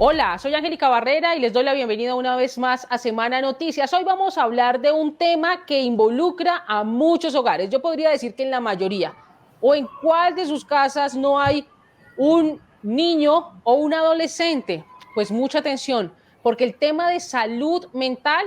Hola, soy Angélica Barrera y les doy la bienvenida una vez más a Semana Noticias. Hoy vamos a hablar de un tema que involucra a muchos hogares. Yo podría decir que en la mayoría, o en cuál de sus casas no hay un niño o un adolescente. Pues mucha atención, porque el tema de salud mental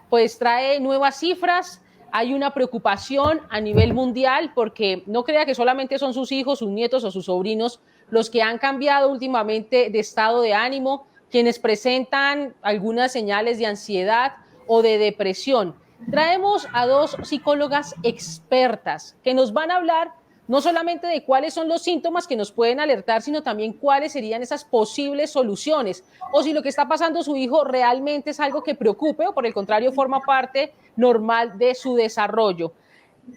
pues trae nuevas cifras. Hay una preocupación a nivel mundial porque no crea que solamente son sus hijos, sus nietos o sus sobrinos los que han cambiado últimamente de estado de ánimo, quienes presentan algunas señales de ansiedad o de depresión. Traemos a dos psicólogas expertas que nos van a hablar no solamente de cuáles son los síntomas que nos pueden alertar, sino también cuáles serían esas posibles soluciones, o si lo que está pasando su hijo realmente es algo que preocupe o por el contrario forma parte normal de su desarrollo.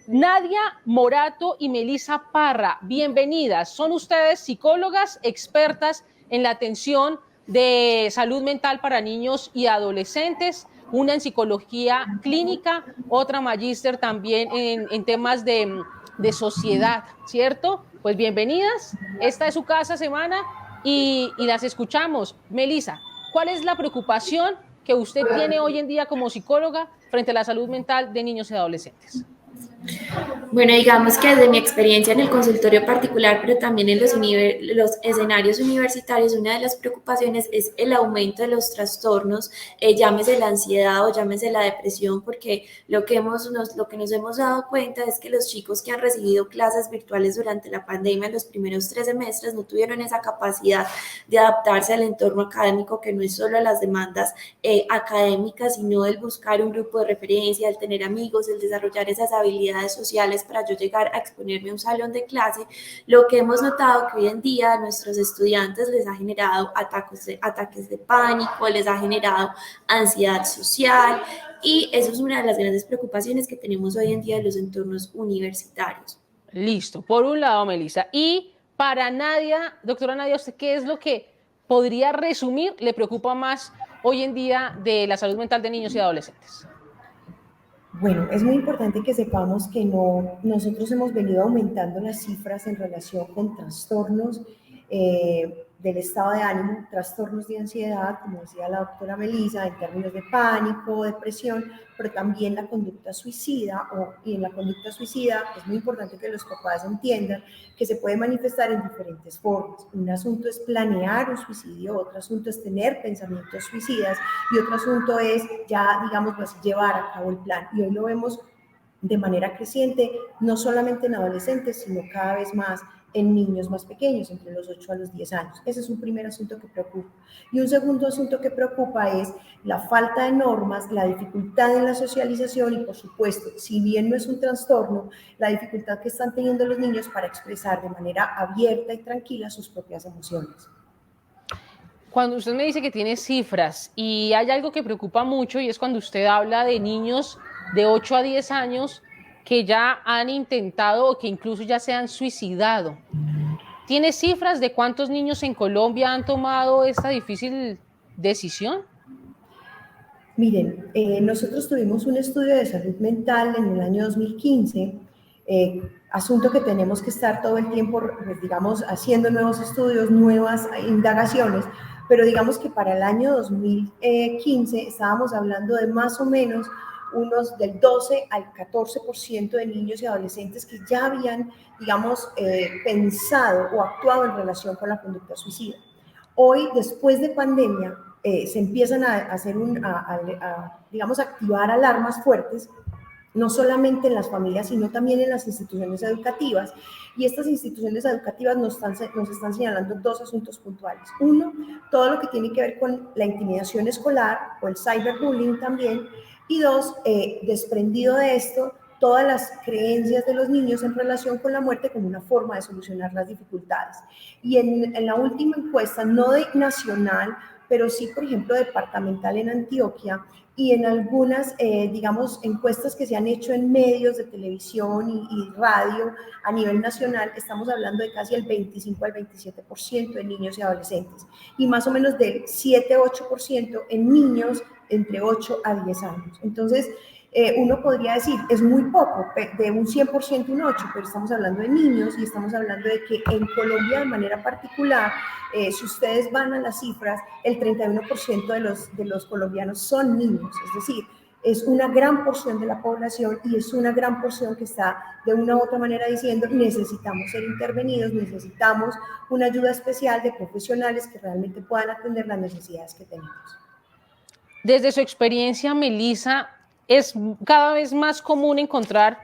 Nadia Morato y Melissa Parra, bienvenidas. Son ustedes psicólogas expertas en la atención de salud mental para niños y adolescentes, una en psicología clínica, otra magíster también en temas de sociedad, ¿cierto? Pues bienvenidas. Esta es su casa semana y las escuchamos. Melissa, ¿cuál es la preocupación que usted tiene hoy en día como psicóloga frente a la salud mental de niños y adolescentes? Bueno, digamos que desde mi experiencia en el consultorio particular, pero también en los escenarios universitarios, una de las preocupaciones es el aumento de los trastornos, llámese la ansiedad o llámese la depresión, porque lo que nos hemos dado cuenta es que los chicos que han recibido clases virtuales durante la pandemia en los primeros 3 semestres no tuvieron esa capacidad de adaptarse al entorno académico, que no es solo las demandas académicas, sino el buscar un grupo de referencia, el tener amigos, el desarrollar esas habilidades sociales para yo llegar a exponerme a un salón de clase. Lo que hemos notado que hoy en día a nuestros estudiantes les ha generado ataques de pánico, les ha generado ansiedad social, y eso es una de las grandes preocupaciones que tenemos hoy en día en los entornos universitarios. Listo, por un lado, Melissa. Y para Nadia, doctora Nadia, ¿usted qué es lo que podría resumir, le preocupa más hoy en día de la salud mental de niños y adolescentes? Bueno, es muy importante que sepamos que nosotros hemos venido aumentando las cifras en relación con trastornos del estado de ánimo, trastornos de ansiedad, como decía la doctora Melissa, en términos de pánico, depresión, pero también la conducta suicida, y en la conducta suicida es muy importante que los papás entiendan que se puede manifestar en diferentes formas. Un asunto es planear un suicidio, otro asunto es tener pensamientos suicidas y otro asunto es ya, digamos, pues, llevar a cabo el plan. Y hoy lo vemos de manera creciente, no solamente en adolescentes, sino cada vez más en niños más pequeños, entre los 8 a los 10 años. Ese es un primer asunto que preocupa. Y un segundo asunto que preocupa es la falta de normas, la dificultad en la socialización y, por supuesto, si bien no es un trastorno, la dificultad que están teniendo los niños para expresar de manera abierta y tranquila sus propias emociones. Cuando usted me dice que tiene cifras y hay algo que preocupa mucho y es cuando usted habla de niños de 8 a 10 años que ya han intentado o que incluso ya se han suicidado. ¿Tiene cifras de cuántos niños en Colombia han tomado esta difícil decisión? Miren, nosotros tuvimos un estudio de salud mental en el año 2015, asunto que tenemos que estar todo el tiempo, pues, digamos, haciendo nuevos estudios, nuevas indagaciones, pero digamos que para el año 2015 estábamos hablando de más o menos unos del 12 al 14% de niños y adolescentes que ya habían, digamos, pensado o actuado en relación con la conducta suicida. Hoy, después de pandemia, se empiezan a hacer digamos, activar alarmas fuertes, no solamente en las familias, sino también en las instituciones educativas. Y estas instituciones educativas nos están señalando dos asuntos puntuales. Uno, todo lo que tiene que ver con la intimidación escolar o el cyberbullying también. Y dos, desprendido de esto, todas las creencias de los niños en relación con la muerte como una forma de solucionar las dificultades. Y en la última encuesta, no de nacional, pero sí, por ejemplo, departamental en Antioquia, y en algunas, digamos, encuestas que se han hecho en medios de televisión y radio a nivel nacional, estamos hablando de casi el 25 al 27% de niños y adolescentes, y más o menos del 7-8% en niños entre 8 a 10 años. Entonces, Uno podría decir, es muy poco, de un 100% un 8, pero estamos hablando de niños y estamos hablando de que en Colombia de manera particular, si ustedes van a las cifras, el 31% de los colombianos son niños, es decir, es una gran porción de la población y es una gran porción que está de una u otra manera diciendo necesitamos ser intervenidos, necesitamos una ayuda especial de profesionales que realmente puedan atender las necesidades que tenemos. Desde su experiencia, Melissa, es cada vez más común encontrar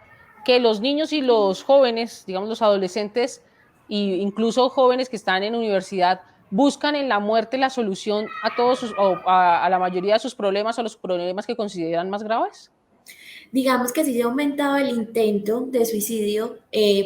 que los niños y los jóvenes, digamos los adolescentes e incluso jóvenes que están en universidad, buscan en la muerte la solución a todos sus, o a la mayoría de sus problemas o los problemas que consideran más graves. Digamos que sí se ha aumentado el intento de suicidio,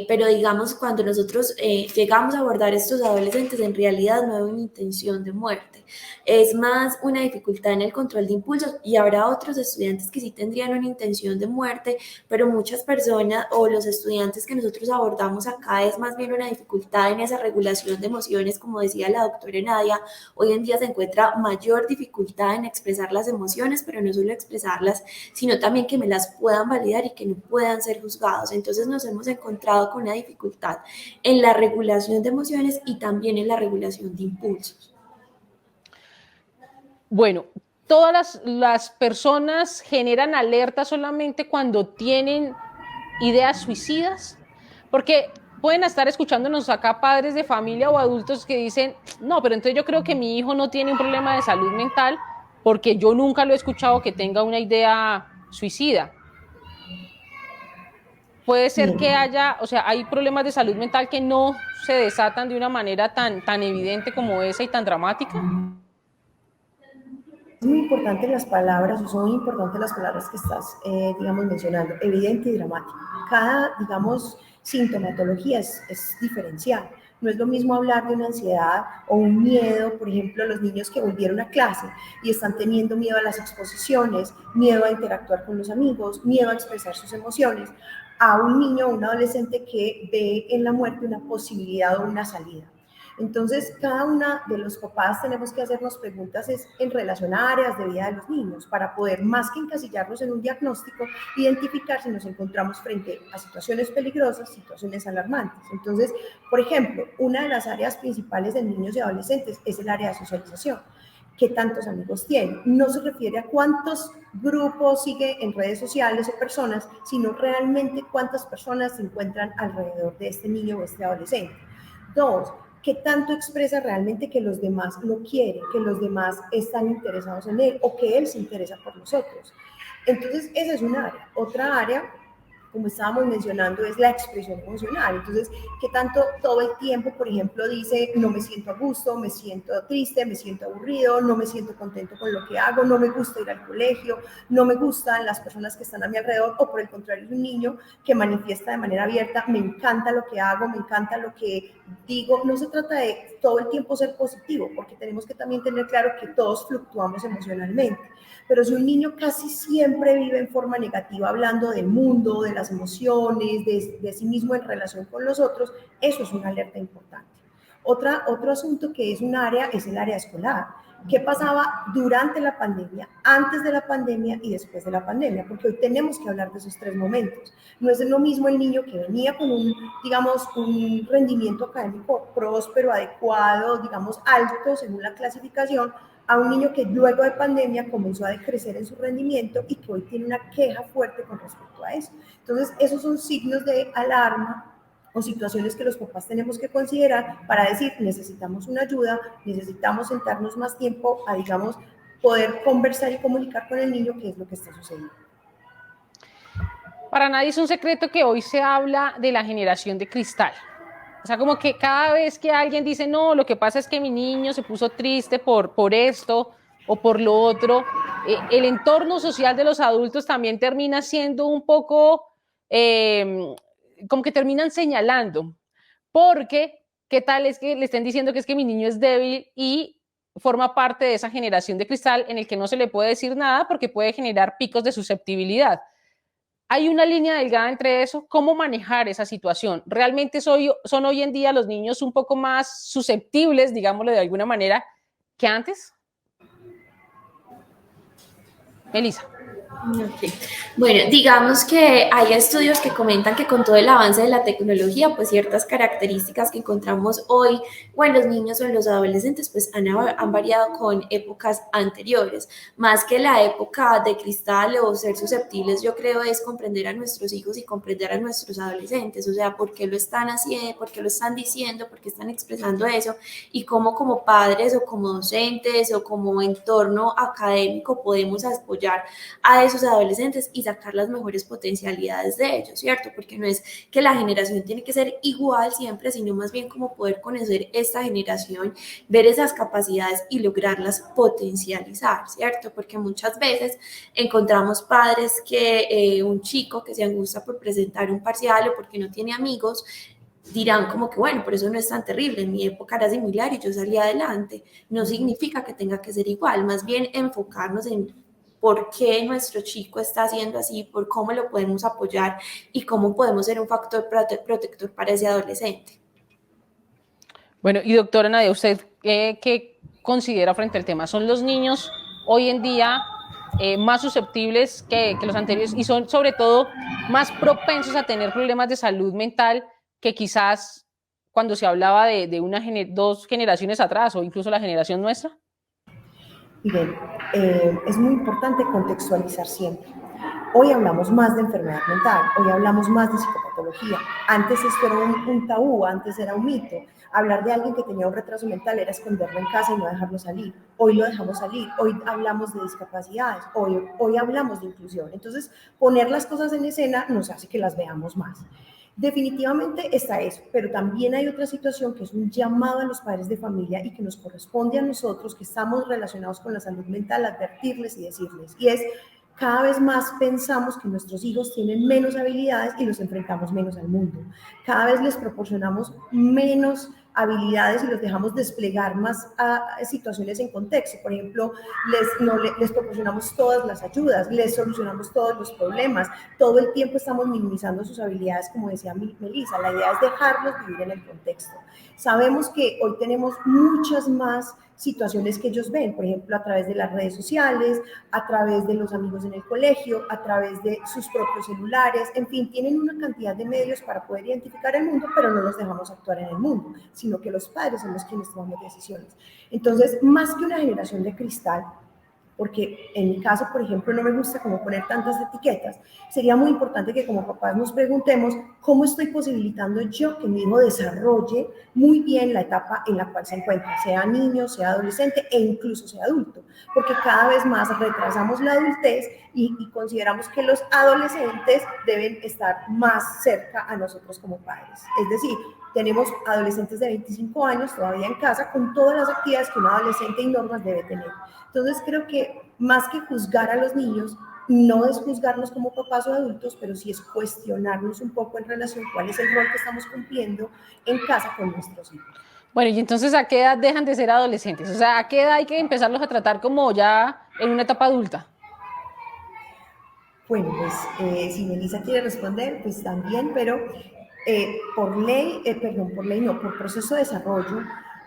pero digamos cuando nosotros llegamos a abordar a estos adolescentes, en realidad no hay una intención de muerte, es más una dificultad en el control de impulsos y habrá otros estudiantes que sí tendrían una intención de muerte, pero muchas personas o los estudiantes que nosotros abordamos acá es más bien una dificultad en esa regulación de emociones, como decía la doctora Nadia, hoy en día se encuentra mayor dificultad en expresar las emociones, pero no solo expresarlas, sino también que me las puedan validar y que no puedan ser juzgados. Entonces nos hemos encontrado con una dificultad en la regulación de emociones y también en la regulación de impulsos. Bueno, todas las personas generan alerta solamente cuando tienen ideas suicidas, porque pueden estar escuchándonos acá padres de familia o adultos que dicen, no, pero entonces yo creo que mi hijo no tiene un problema de salud mental porque yo nunca lo he escuchado que tenga una idea suicida. Puede ser que haya, o sea, hay problemas de salud mental que no se desatan de una manera tan evidente como esa y tan dramática. Es muy importante las palabras, o son muy importantes las palabras que estás, digamos, mencionando, evidente y dramático. Cada, digamos, sintomatología es diferencial. No es lo mismo hablar de una ansiedad o un miedo, por ejemplo, los niños que volvieron a clase y están teniendo miedo a las exposiciones, miedo a interactuar con los amigos, miedo a expresar sus emociones, a un niño o un adolescente que ve en la muerte una posibilidad o una salida. Entonces, cada una de los papás tenemos que hacernos preguntas en relación a áreas de vida de los niños para poder, más que encasillarlos en un diagnóstico, identificar si nos encontramos frente a situaciones peligrosas, situaciones alarmantes. Entonces, por ejemplo, una de las áreas principales de niños y adolescentes es el área de socialización. ¿Qué tantos amigos tienen? No se refiere a cuántos grupos sigue en redes sociales o personas, sino realmente cuántas personas se encuentran alrededor de este niño o este adolescente. Dos, ¿qué tanto expresa realmente que los demás lo quieren, que los demás están interesados en él o que él se interesa por nosotros? Entonces, esa es una área. Otra área, como estábamos mencionando, es la expresión emocional. Entonces, ¿qué tanto todo el tiempo, por ejemplo, dice, no me siento a gusto, me siento triste, me siento aburrido, no me siento contento con lo que hago, no me gusta ir al colegio, no me gustan las personas que están a mi alrededor, o por el contrario, es un niño que manifiesta de manera abierta, me encanta lo que hago, me encanta lo que digo. No se trata de todo el tiempo ser positivo, porque tenemos que también tener claro que todos fluctuamos emocionalmente. Pero si un niño casi siempre vive en forma negativa, hablando del mundo, de las emociones, de sí mismo en relación con los otros, eso es una alerta importante. Otro asunto que es un área es el área escolar. ¿Qué pasaba durante la pandemia, antes de la pandemia y después de la pandemia? Porque hoy tenemos que hablar de esos tres momentos. No es lo mismo el niño que venía con digamos, un rendimiento académico próspero, adecuado, digamos, alto según la clasificación, a un niño que luego de pandemia comenzó a decrecer en su rendimiento y que hoy tiene una queja fuerte con respecto a eso. Entonces, esos son signos de alarma o situaciones que los papás tenemos que considerar para decir, necesitamos una ayuda, necesitamos sentarnos más tiempo a, digamos, poder conversar y comunicar con el niño qué es lo que está sucediendo. Para nadie es un secreto que hoy se habla de la generación de cristal. O sea, como que cada vez que alguien dice, no, lo que pasa es que mi niño se puso triste por esto o por lo otro, el entorno social de los adultos también termina siendo un poco, como que terminan señalando, porque qué tal es que le estén diciendo que es que mi niño es débil y forma parte de esa generación de cristal en el que no se le puede decir nada porque puede generar picos de susceptibilidad. Hay una línea delgada entre eso, cómo manejar esa situación. ¿Realmente son hoy en día los niños un poco más susceptibles, digámoslo de alguna manera, que antes? Melissa. Ok. Bueno, digamos que hay estudios que comentan que con todo el avance de la tecnología, pues ciertas características que encontramos hoy o en los niños o en los adolescentes, pues han variado con épocas anteriores. Más que la época de cristal o ser susceptibles, yo creo es comprender a nuestros hijos y comprender a nuestros adolescentes, o sea, por qué lo están haciendo, por qué lo están diciendo, por qué están expresando eso y cómo como padres o como docentes o como entorno académico podemos apoyar a esos adolescentes y sacar las mejores potencialidades de ellos, ¿cierto? Porque no es que la generación tiene que ser igual siempre, sino más bien como poder conocer esta generación, ver esas capacidades y lograrlas potencializar, ¿cierto? Porque muchas veces encontramos padres que un chico que se angustia por presentar un parcial o porque no tiene amigos, dirán como que, bueno, por eso no es tan terrible, en mi época era similar y yo salí adelante. No significa que tenga que ser igual, más bien enfocarnos en por qué nuestro chico está haciendo así, por cómo lo podemos apoyar y cómo podemos ser un factor protector para ese adolescente. Bueno, y doctora Nadia, ¿usted qué considera frente al tema? ¿Son los niños hoy en día más susceptibles que los anteriores y son sobre todo más propensos a tener problemas de salud mental que quizás cuando se hablaba de dos generaciones atrás o incluso la generación nuestra? Miren, es muy importante contextualizar siempre. Hoy hablamos más de enfermedad mental, hoy hablamos más de psicopatología. Antes esto era un tabú, antes era un mito. Hablar de alguien que tenía un retraso mental era esconderlo en casa y no dejarlo salir. Hoy lo dejamos salir, hoy hablamos de discapacidades, hoy hablamos de inclusión. Entonces, poner las cosas en escena nos hace que las veamos más. Definitivamente está eso, pero también hay otra situación que es un llamado a los padres de familia y que nos corresponde a nosotros que estamos relacionados con la salud mental, advertirles y decirles, y es cada vez más pensamos que nuestros hijos tienen menos habilidades y los enfrentamos menos al mundo. Cada vez les proporcionamos menos habilidades y los dejamos desplegar más a situaciones en contexto. Por ejemplo, les proporcionamos todas las ayudas, les solucionamos todos los problemas. Todo el tiempo estamos minimizando sus habilidades, como decía Melissa. La idea es dejarlos vivir en el contexto. Sabemos que hoy tenemos muchas más situaciones que ellos ven, por ejemplo, a través de las redes sociales, a través de los amigos en el colegio, a través de sus propios celulares, en fin, tienen una cantidad de medios para poder identificar el mundo, pero no los dejamos actuar en el mundo, sino que los padres son los quienes tomamos decisiones. Entonces, más que una generación de cristal, porque en mi caso, por ejemplo, no me gusta como poner tantas etiquetas, sería muy importante que como papás nos preguntemos cómo estoy posibilitando yo que mi hijo desarrolle muy bien la etapa en la cual se encuentra, sea niño, sea adolescente e incluso sea adulto, porque cada vez más retrasamos la adultez y consideramos que los adolescentes deben estar más cerca a nosotros como padres. Es decir, tenemos adolescentes de 25 años todavía en casa con todas las actividades que un adolescente y normas debe tener. Entonces creo que más que juzgar a los niños, no es juzgarnos como papás o adultos, pero sí es cuestionarnos un poco en relación a cuál es el rol que estamos cumpliendo en casa con nuestros hijos. Bueno, y entonces, ¿a qué edad dejan de ser adolescentes? O sea, ¿a qué edad hay que empezarlos a tratar como ya en una etapa adulta? Bueno, pues si Melissa quiere responder, pues también, pero por ley, por ley no, por proceso de desarrollo,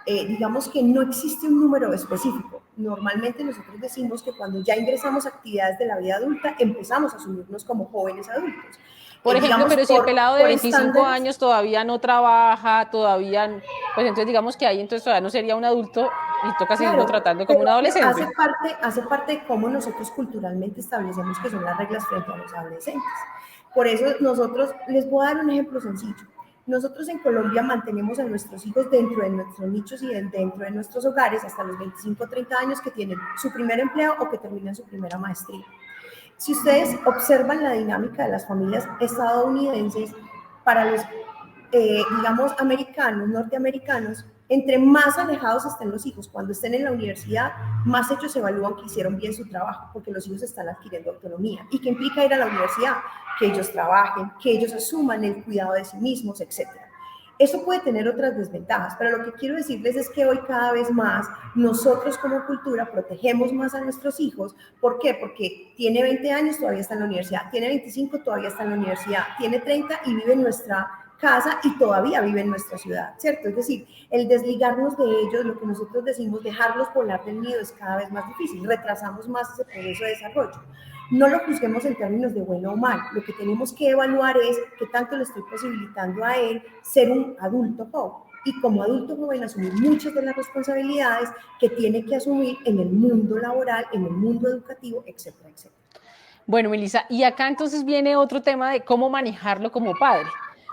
digamos que no existe un número específico. Normalmente nosotros decimos que cuando ya ingresamos a actividades de la vida adulta, empezamos a asumirnos como jóvenes adultos. Por ejemplo, Digamos, pero si el pelado de 25 estándares, años todavía no trabaja, todavía, pues entonces digamos que ahí entonces todavía no sería un adulto y toca seguirlo claro, tratando como pero un adolescente. hace parte de cómo nosotros culturalmente establecemos que son las reglas frente a los adolescentes. Por eso nosotros, les voy a dar un ejemplo sencillo. Nosotros en Colombia mantenemos a nuestros hijos dentro de nuestros nichos y dentro de nuestros hogares hasta los 25 o 30 años que tienen su primer empleo o que terminan su primera maestría. Si ustedes observan la dinámica de las familias estadounidenses, para los, digamos, americanos, norteamericanos, entre más alejados estén los hijos, cuando estén en la universidad, más ellos evalúan que hicieron bien su trabajo, porque los hijos están adquiriendo autonomía. ¿Y qué implica ir a la universidad? Que ellos trabajen, que ellos asuman el cuidado de sí mismos, etcétera. Eso puede tener otras desventajas, pero lo que quiero decirles es que hoy cada vez más nosotros como cultura protegemos más a nuestros hijos. ¿Por qué? Porque tiene 20 años, todavía está en la universidad, tiene 25, todavía está en la universidad, tiene 30 y vive en nuestra casa y todavía vive en nuestra ciudad, ¿cierto? Es decir, el desligarnos de ellos, lo que nosotros decimos, dejarlos volar del nido es cada vez más difícil, retrasamos más ese proceso de desarrollo. no lo juzguemos en términos de bueno o mal. Lo que tenemos que evaluar es qué tanto le estoy posibilitando a él ser un adulto joven. Y como adulto joven asumir muchas de las responsabilidades que tiene que asumir en el mundo laboral, en el mundo educativo, etcétera, etcétera. Bueno, Melissa, y acá entonces viene otro tema de cómo manejarlo como padre.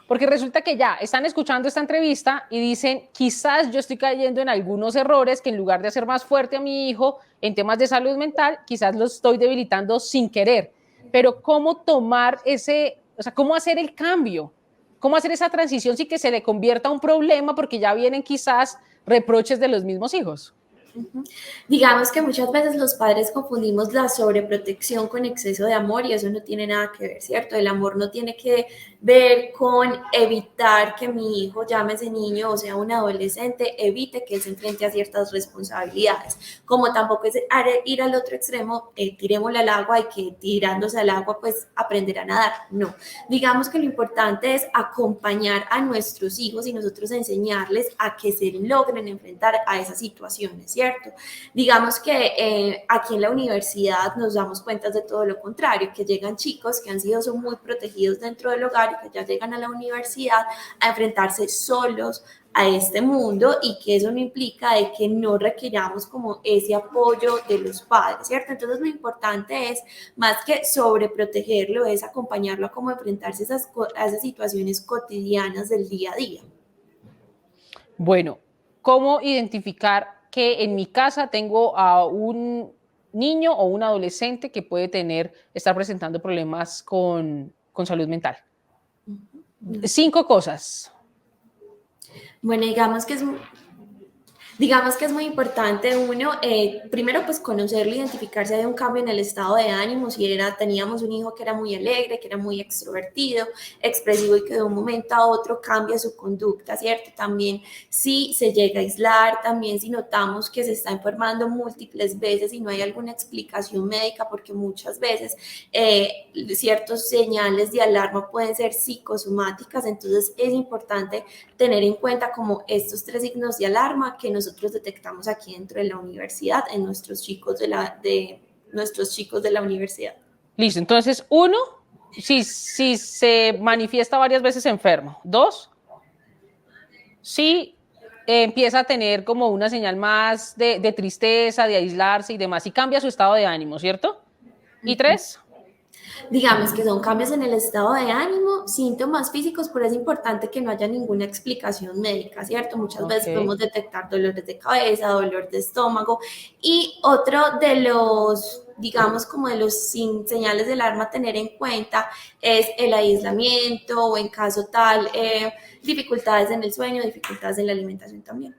Porque resulta que ya están escuchando esta entrevista y dicen, quizás yo estoy cayendo en algunos errores que en lugar de hacer más fuerte a mi hijo en temas de salud mental, quizás lo estoy debilitando sin querer. Pero ¿cómo tomar cómo hacer el cambio? ¿Cómo hacer esa transición sin que se le convierta un problema porque ya vienen quizás reproches de los mismos hijos? Digamos que muchas veces los padres confundimos la sobreprotección con exceso de amor y eso no tiene nada que ver, ¿cierto? El amor no tiene que ver con evitar que mi hijo, llámese niño o sea un adolescente, evite que él se enfrente a ciertas responsabilidades. Como tampoco es ir al otro extremo, tirémosle al agua y que tirándose al agua pues aprender a nadar. No, digamos que lo importante es acompañar a nuestros hijos y nosotros enseñarles a que se logren enfrentar a esas situaciones, ¿cierto? Digamos que aquí en la universidad nos damos cuenta de todo lo contrario, que llegan chicos que son muy protegidos dentro del hogar y que ya llegan a la universidad a enfrentarse solos a este mundo y que eso no implica de que no requiramos como ese apoyo de los padres, ¿cierto? Entonces lo importante es, más que sobreprotegerlo, es acompañarlo a cómo enfrentarse a esas situaciones cotidianas del día a día. Bueno, ¿cómo identificar que en mi casa tengo a un niño o un adolescente que puede estar presentando problemas con salud mental? 5 cosas. Bueno, digamos que es muy importante uno, primero pues conocerlo, identificar si hay un cambio en el estado de ánimo, si teníamos un hijo que era muy alegre, que era muy extrovertido, expresivo y que de un momento a otro cambia su conducta, ¿cierto? También si se llega a aislar, también si notamos que se está enfermando múltiples veces y no hay alguna explicación médica, porque muchas veces ciertos señales de alarma pueden ser psicosomáticas, entonces es importante tener en cuenta como estos 3 signos de alarma que nosotros detectamos aquí dentro de la universidad en nuestros chicos de la universidad. Listo, entonces 1, si se manifiesta varias veces enfermo. 2, si empieza a tener como una señal más de tristeza, de aislarse y demás, y cambia su estado de ánimo, ¿cierto? Y 3, digamos que son cambios en el estado de ánimo, síntomas físicos, pero es importante que no haya ninguna explicación médica, ¿cierto? Muchas veces podemos detectar dolores de cabeza, dolor de estómago y otro de los, digamos, como de los señales de alarma a tener en cuenta es el aislamiento o en caso tal, dificultades en el sueño, dificultades en la alimentación también.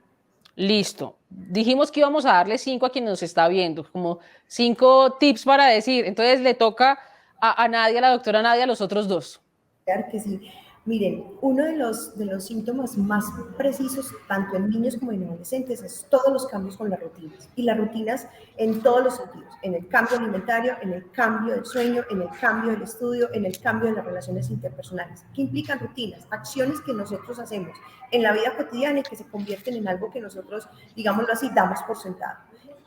Listo. Dijimos que íbamos a darle 5 a quien nos está viendo, como 5 tips para decir. Entonces le toca a Nadia, a la doctora Nadia, los otros 2. Claro que sí. Miren, uno de los síntomas más precisos, tanto en niños como en adolescentes, es todos los cambios con las rutinas. Y las rutinas en todos los sentidos, en el cambio alimentario, en el cambio del sueño, en el cambio del estudio, en el cambio de las relaciones interpersonales. ¿Qué implican rutinas? Acciones que nosotros hacemos en la vida cotidiana y que se convierten en algo que nosotros, digámoslo así, damos por sentado.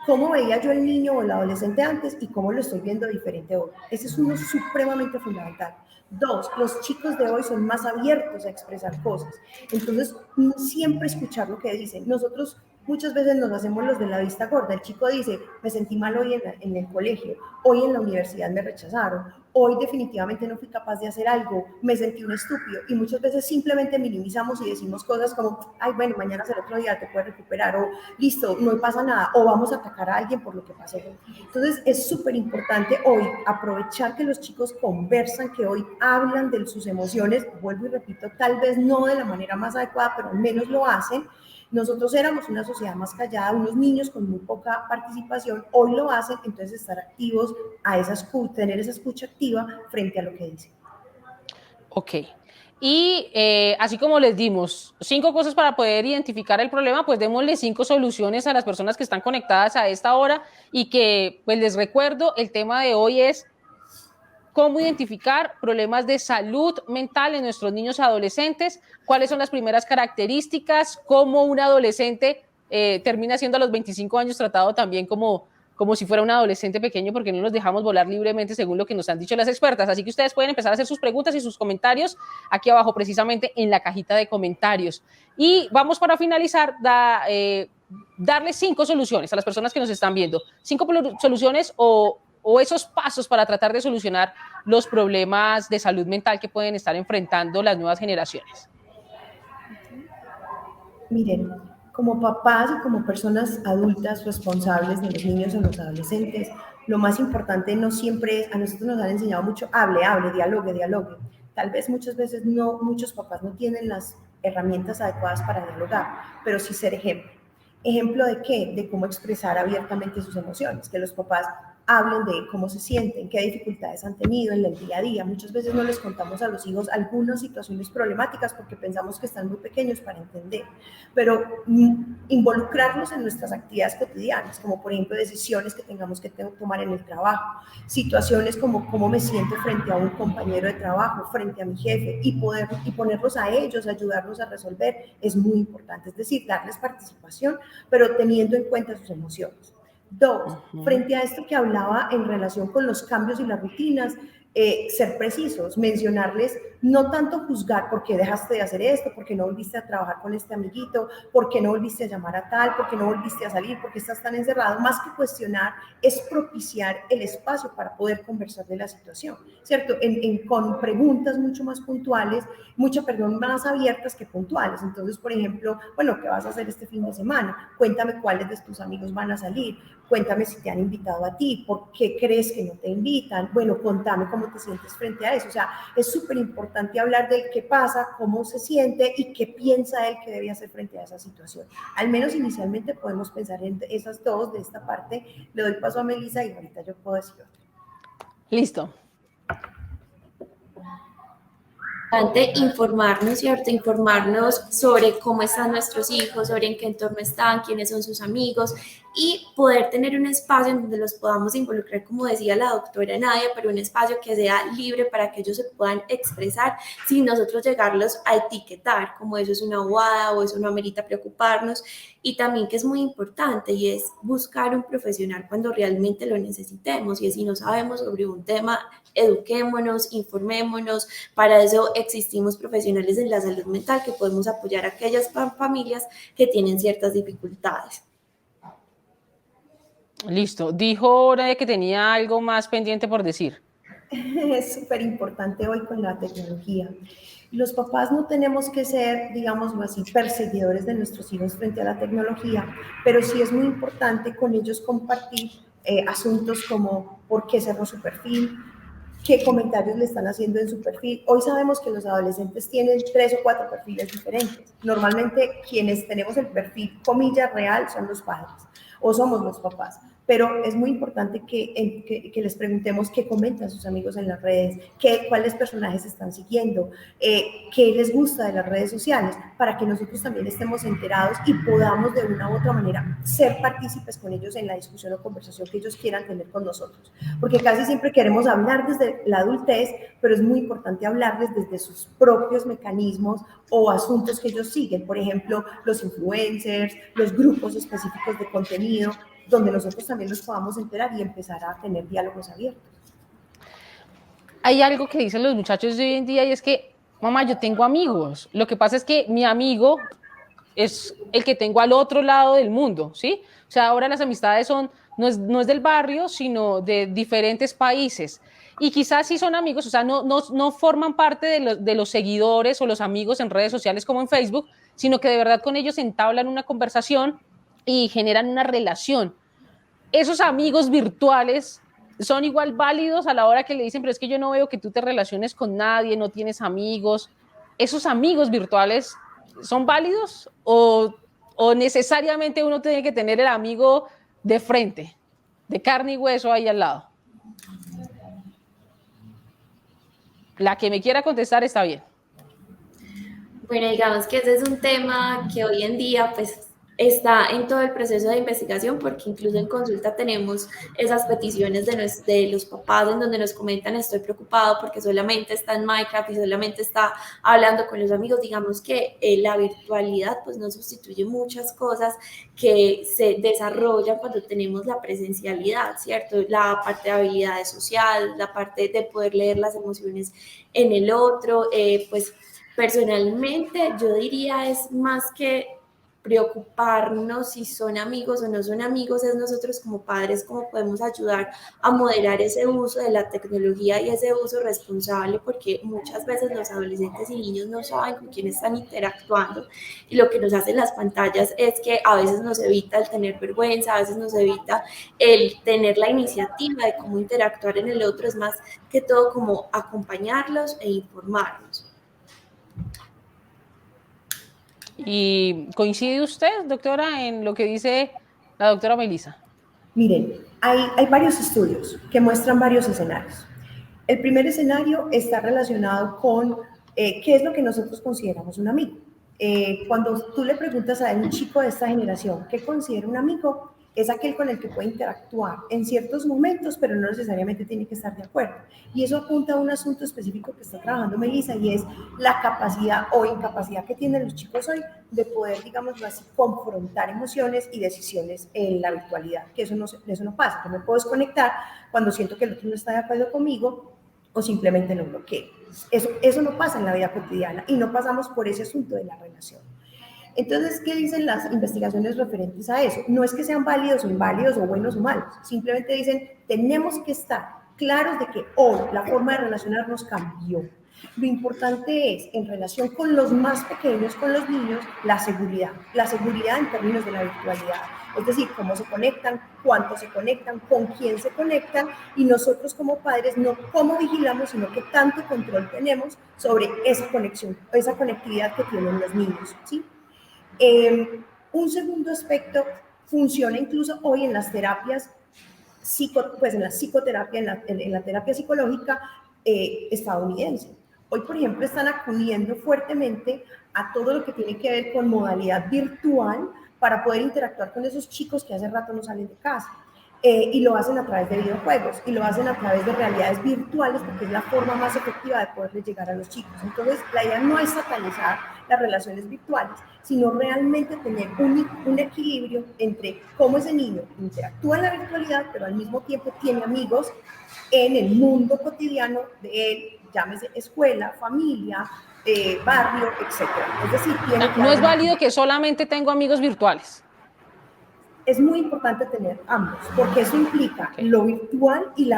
¿Cómo veía yo el niño o el adolescente antes y cómo lo estoy viendo diferente hoy? Ese es uno supremamente fundamental. 2, los chicos de hoy son más abiertos a expresar cosas. Entonces, siempre escuchar lo que dicen. Nosotros muchas veces nos hacemos los de la vista gorda. El chico dice, me sentí mal hoy en el colegio, hoy en la universidad me rechazaron, hoy definitivamente no fui capaz de hacer algo, me sentí un estúpido. Y muchas veces simplemente minimizamos y decimos cosas como, ay, bueno, mañana será otro día, te puedes recuperar, o listo, no pasa nada, o vamos a atacar a alguien por lo que pasó. Entonces, es súper importante hoy aprovechar que los chicos conversan, que hoy hablan de sus emociones, vuelvo y repito, tal vez no de la manera más adecuada, pero al menos lo hacen. Nosotros éramos una sociedad más callada, unos niños con muy poca participación, hoy lo hacen, entonces estar activos a esa escucha, tener esa escucha activa frente a lo que dicen. Ok. Y así como les dimos 5 cosas para poder identificar el problema, pues démosle 5 soluciones a las personas que están conectadas a esta hora y que, pues les recuerdo, el tema de hoy es cómo identificar problemas de salud mental en nuestros niños y adolescentes, cuáles son las primeras características, cómo un adolescente termina siendo a los 25 años tratado también como como si fuera un adolescente pequeño, porque no nos dejamos volar libremente según lo que nos han dicho las expertas. Así que ustedes pueden empezar a hacer sus preguntas y sus comentarios aquí abajo, precisamente en la cajita de comentarios. Y vamos para finalizar, darles 5 soluciones a las personas que nos están viendo. 5 soluciones o esos pasos para tratar de solucionar los problemas de salud mental que pueden estar enfrentando las nuevas generaciones. Miren, como papás y como personas adultas responsables de los niños o los adolescentes, lo más importante no siempre es, a nosotros nos han enseñado mucho, hable, dialogue. Tal vez muchas veces no, muchos papás no tienen las herramientas adecuadas para dialogar, pero sí ser ejemplo. ¿Ejemplo de qué? De cómo expresar abiertamente sus emociones, que los papás hablen de cómo se sienten, qué dificultades han tenido en el día a día. Muchas veces no les contamos a los hijos algunas situaciones problemáticas porque pensamos que están muy pequeños para entender, pero involucrarlos en nuestras actividades cotidianas, como por ejemplo decisiones que tengamos que tomar en el trabajo, situaciones como cómo me siento frente a un compañero de trabajo, frente a mi jefe, y ponerlos a ellos, ayudarlos a resolver, es muy importante. Es decir, darles participación, pero teniendo en cuenta sus emociones. 2, frente a esto que hablaba en relación con los cambios y las rutinas, ser precisos, mencionarles, no tanto juzgar por qué dejaste de hacer esto, por qué no volviste a trabajar con este amiguito, por qué no volviste a llamar a tal, por qué no volviste a salir, por qué estás tan encerrado. Más que cuestionar, es propiciar el espacio para poder conversar de la situación, ¿cierto? Con preguntas mucho más puntuales, más abiertas que puntuales. Entonces, por ejemplo, bueno, ¿qué vas a hacer este fin de semana? Cuéntame cuáles de tus amigos van a salir, cuéntame si te han invitado a ti, por qué crees que no te invitan, bueno, contame cómo te sientes frente a eso. O sea, es súper importante hablar de qué pasa, cómo se siente y qué piensa él que debe hacer frente a esa situación. Al menos inicialmente podemos pensar en esas dos de esta parte. Le doy paso a Melissa y ahorita yo puedo decir otra. Listo. Informarnos, ¿cierto? Informarnos sobre cómo están nuestros hijos, sobre en qué entorno están, quiénes son sus amigos y poder tener un espacio en donde los podamos involucrar, como decía la doctora Nadia, pero un espacio que sea libre para que ellos se puedan expresar sin nosotros llegarlos a etiquetar, como eso es una bobada o eso no amerita preocuparnos. Y también que es muy importante y es buscar un profesional cuando realmente lo necesitemos, y si no sabemos sobre un tema, eduquémonos, informémonos. Para eso existimos profesionales en la salud mental que podemos apoyar a aquellas familias que tienen ciertas dificultades. Listo. Dijo Nadia que tenía algo más pendiente por decir. Es súper importante hoy con la tecnología. Los papás no tenemos que ser, digamos así, perseguidores de nuestros hijos frente a la tecnología, pero sí es muy importante con ellos compartir asuntos como por qué cerró su perfil, qué comentarios le están haciendo en su perfil. Hoy sabemos que los adolescentes tienen 3 o 4 perfiles diferentes. Normalmente quienes tenemos el perfil, comillas, real son los padres o somos los papás. Pero es muy importante que les preguntemos qué comentan sus amigos en las redes, cuáles personajes están siguiendo, qué les gusta de las redes sociales, para que nosotros también estemos enterados y podamos de una u otra manera ser partícipes con ellos en la discusión o conversación que ellos quieran tener con nosotros. Porque casi siempre queremos hablar desde la adultez, pero es muy importante hablarles desde sus propios mecanismos o asuntos que ellos siguen. Por ejemplo, los influencers, los grupos específicos de contenido, donde nosotros también nos podamos enterar y empezar a tener diálogos abiertos. Hay algo que dicen los muchachos de hoy en día y es que, mamá, yo tengo amigos. Lo que pasa es que mi amigo es el que tengo al otro lado del mundo, ¿sí? O sea, ahora las amistades no es del barrio, sino de diferentes países. Y quizás sí son amigos, o sea, no forman parte de los seguidores o los amigos en redes sociales como en Facebook, sino que de verdad con ellos entablan una conversación y generan una relación. Esos amigos virtuales son igual válidos a la hora que le dicen, pero es que yo no veo que tú te relaciones con nadie, no tienes amigos. ¿Esos amigos virtuales son válidos o necesariamente uno tiene que tener el amigo de frente, de carne y hueso ahí al lado? La que me quiera contestar está bien. Bueno, digamos que ese es un tema que hoy en día pues está en todo el proceso de investigación, porque incluso en consulta tenemos esas peticiones de los papás en donde nos comentan: estoy preocupado porque solamente está en Minecraft y solamente está hablando con los amigos. Digamos que la virtualidad pues no sustituye muchas cosas que se desarrollan cuando tenemos la presencialidad, ¿cierto? La parte de habilidades sociales, la parte de poder leer las emociones en el otro, pues personalmente yo diría es más que preocuparnos si son amigos o no son amigos, es nosotros como padres cómo podemos ayudar a moderar ese uso de la tecnología y ese uso responsable, porque muchas veces los adolescentes y niños no saben con quién están interactuando, y lo que nos hacen las pantallas es que a veces nos evita el tener vergüenza, a veces nos evita el tener la iniciativa de cómo interactuar en el otro, es más que todo como acompañarlos e informarlos. ¿Y coincide usted, doctora, en lo que dice la doctora Melissa? Miren, hay varios estudios que muestran varios escenarios. El primer escenario está relacionado con qué es lo que nosotros consideramos un amigo. Cuando tú le preguntas a un chico de esta generación qué considera un amigo, es aquel con el que puede interactuar en ciertos momentos, pero no necesariamente tiene que estar de acuerdo. Y eso apunta a un asunto específico que está trabajando Melissa, y es la capacidad o incapacidad que tienen los chicos hoy de poder, digamos así, confrontar emociones y decisiones en la virtualidad, que eso no pasa. Yo me puedo desconectar cuando siento que el otro no está de acuerdo conmigo, o simplemente lo bloqueo. Eso no pasa en la vida cotidiana, y no pasamos por ese asunto de la relación. Entonces, ¿qué dicen las investigaciones referentes a eso? No es que sean válidos o inválidos o buenos o malos, simplemente dicen: tenemos que estar claros de que hoy la forma de relacionarnos cambió. Lo importante es, en relación con los más pequeños, con los niños, la seguridad en términos de la virtualidad. Es decir, cómo se conectan, cuánto se conectan, con quién se conectan, y nosotros como padres no cómo vigilamos, sino qué tanto control tenemos sobre esa conexión, esa conectividad que tienen los niños, ¿sí? Un segundo aspecto funciona incluso hoy en las terapias, pues en la psicoterapia, en la terapia psicológica estadounidense. Hoy, por ejemplo, están acudiendo fuertemente a todo lo que tiene que ver con modalidad virtual para poder interactuar con esos chicos que hace rato no salen de casa. Y lo hacen a través de videojuegos, y lo hacen a través de realidades virtuales, porque es la forma más efectiva de poderles llegar a los chicos. Entonces, la idea no es satanizar las relaciones virtuales, sino realmente tener un equilibrio entre cómo ese niño interactúa en la virtualidad, pero al mismo tiempo tiene amigos en el mundo cotidiano de él, llámese escuela, familia, barrio, etc. Es decir, No es válido que solamente tengo amigos virtuales. Es muy importante tener ambos, porque eso implica lo virtual y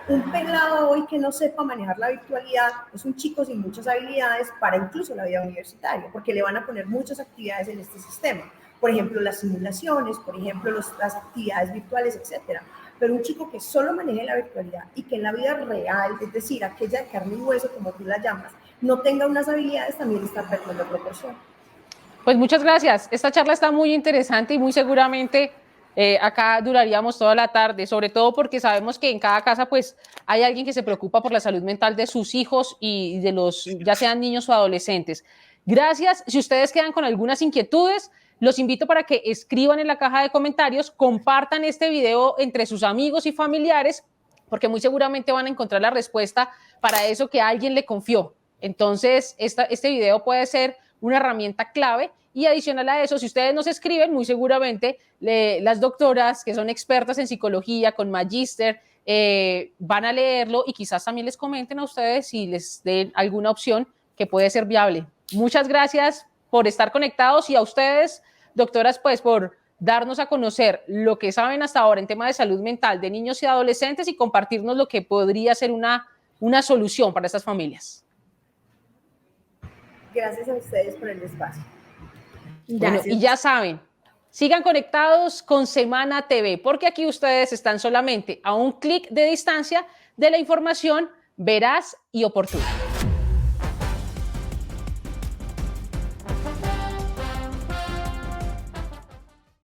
un pelado hoy que no sepa manejar la virtualidad es un chico sin muchas habilidades para incluso la vida universitaria, porque le van a poner muchas actividades en este sistema. Por ejemplo, las simulaciones, por ejemplo, las actividades virtuales, etcétera. Pero un chico que solo maneje la virtualidad y que en la vida real, es decir, aquella de carne y hueso, como tú la llamas, no tenga unas habilidades, también está perdiendo proporción. Pues muchas gracias. Esta charla está muy interesante y muy seguramente acá duraríamos toda la tarde, sobre todo porque sabemos que en cada casa pues hay alguien que se preocupa por la salud mental de sus hijos y de los, ya sean niños o adolescentes. Gracias. Si ustedes quedan con algunas inquietudes, los invito para que escriban en la caja de comentarios, compartan este video entre sus amigos y familiares, porque muy seguramente van a encontrar la respuesta para eso que alguien le confió. Entonces, este video puede ser una herramienta clave. Y adicional a eso, si ustedes nos escriben, muy seguramente las doctoras que son expertas en psicología, con magíster, van a leerlo y quizás también les comenten a ustedes si les den alguna opción que puede ser viable. Muchas gracias por estar conectados, y a ustedes, doctoras, pues por darnos a conocer lo que saben hasta ahora en tema de salud mental de niños y adolescentes y compartirnos lo que podría ser una solución para estas familias. Gracias a ustedes por el espacio. Bueno, y ya saben, sigan conectados con Semana TV, porque aquí ustedes están solamente a un clic de distancia de la información veraz y oportuna.